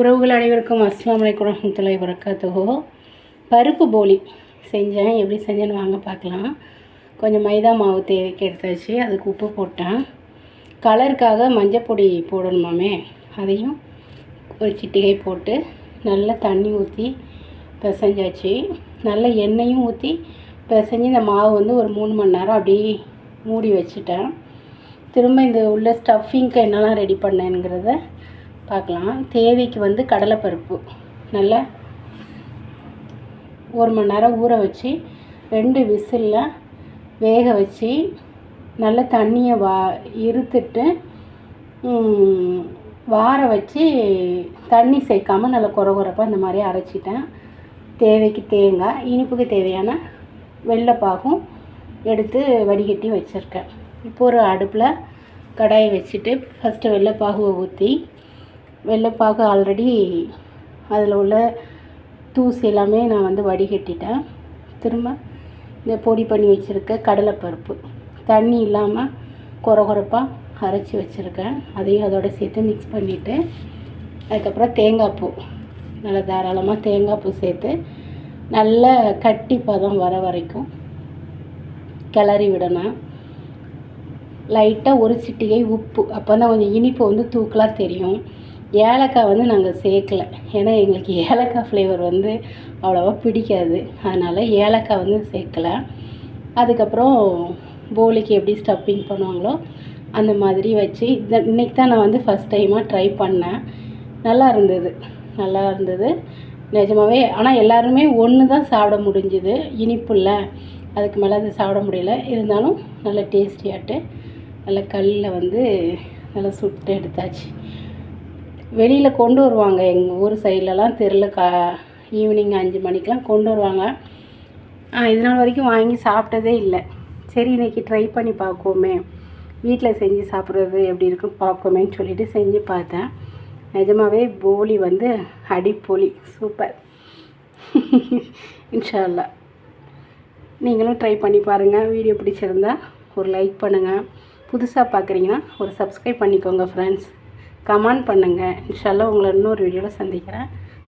உறவுகள் அனைவருக்கும் அஸ்ஸலாமு அலைக்கும் வரஹ்மத்துல்லாஹி வபரகாத்துஹு. பருப்பு போலி செஞ்சேன். எப்படி செஞ்சேன்னு வாங்க பார்க்கலாம். கொஞ்சம் மைதா மாவு தேவைக்கு எடுத்தாச்சு. அதுக்கு உப்பு போட்டேன். கலருக்காக மஞ்சப்பொடி போடணுமாமே, அதையும் ஒரு சிட்டிகை போட்டு நல்லா தண்ணி ஊற்றி பிசைஞ்சாச்சு. நல்ல எண்ணெயும் ஊற்றி பிசைஞ்சு இந்த மாவு வந்து ஒரு 3 மணி நேரம் அப்படியே மூடி வச்சுட்டேன். திரும்ப இந்த உள்ள ஸ்டஃபிங்க்கு என்னெல்லாம் ரெடி பண்ணேங்கிறத பார்க்கலாம். தேவைக்கு வந்து கடலைப்பருப்பு நல்லா 1 மணி நேரம் ஊற வச்சு 2 விசிலில் வேக வச்சு நல்லா தண்ணியை இருத்துட்டு வார வச்சு தண்ணி சேர்க்காமல் நல்லா கொரகொரப்பாக இந்த மாதிரி அரைச்சிட்டேன். தேவைக்கு தேங்காய், இனிப்புக்கு தேவையான வெள்ளைப்பாகும் எடுத்து வடிகட்டி வச்சுருக்கேன். இப்போ ஒரு அடுப்பில் கடாயை வச்சுட்டு ஃபஸ்ட்டு வெள்ளைப்பாகுவை ஊற்றி, வெள்ளைப்பாகு ஆல்ரெடி அதில் உள்ள தூசி எல்லாமே நான் வந்து வடிகட்டிட்டேன். திரும்ப இந்த பொடி பண்ணி வச்சுருக்க கடலைப்பருப்பு தண்ணி இல்லாமல் கொரகொரப்பாக அரைச்சி வச்சுருக்கேன். அதையும் அதோடு சேர்த்து மிக்ஸ் பண்ணிவிட்டு, அதுக்கப்புறம் தேங்காய் பூ நல்லா தாராளமாக தேங்காய் பூ சேர்த்து நல்லா கட்டி பதம் வர வரைக்கும் கிளறி விடணும். லைட்டாக ஒரு சிட்டிகை உப்பு, அப்போ தான் கொஞ்சம் இனிப்பு வந்து தூக்கலாக தெரியும். ஏலக்காய் வந்து நாங்கள் சேர்க்கலை, ஏன்னா எங்களுக்கு ஏலக்காய் ஃப்ளேவர் வந்து அவ்வளோவா பிடிக்காது. அதனால் ஏலக்காய் வந்து சேர்க்கலை. அதுக்கப்புறம் போலிக்கு எப்படி ஸ்டஃப்பிங் பண்ணுவாங்களோ அந்த மாதிரி வச்சு இன்றைக்கி தான் நான் வந்து ஃபஸ்ட் டைமாக ட்ரை பண்ணேன். நல்லா இருந்தது நிஜமாகவே. ஆனால் எல்லாருமே ஒன்று தான் சாப்பிட முடிஞ்சுது. இனிப்பு இல்லை, அதுக்கு மேலே அது சாப்பிட முடியல. இருந்தாலும் நல்லா டேஸ்டியாட்டு நல்லா கல்லில் வந்து நல்லா சுட்டு எடுத்தாச்சு. வெளியில் கொண்டு வருவாங்க, எங்கள் ஊர் சைட்லலாம் தெருவில் ஈவினிங் 5 மணிக்கெலாம் கொண்டு வருவாங்க. இது நாள் வரைக்கும் வாங்கி சாப்பிட்டதே இல்லை. சரி, இன்றைக்கி ட்ரை பண்ணி பார்ப்போமே, வீட்டில் செஞ்சு சாப்பிட்றது எப்படி இருக்குன்னு பார்ப்போமேன்னு சொல்லிவிட்டு செஞ்சு பார்த்தேன். நிஜமாகவே போலி வந்து அடிப்பொலி, சூப்பர். இன்ஷா அல்லாஹ் நீங்களும் ட்ரை பண்ணி பாருங்கள். வீடியோ பிடிச்சிருந்தா ஒரு லைக் பண்ணுங்கள். புதுசாக பார்க்குறீங்கன்னா ஒரு சப்ஸ்கிரைப் பண்ணிக்கோங்க ஃப்ரெண்ட்ஸ். கமெண்ட் பண்ணுங்கள். இன்ஷா அல்லாஹ் உங்களை இன்னொரு வீடியோவில் சந்திக்கிறேன்.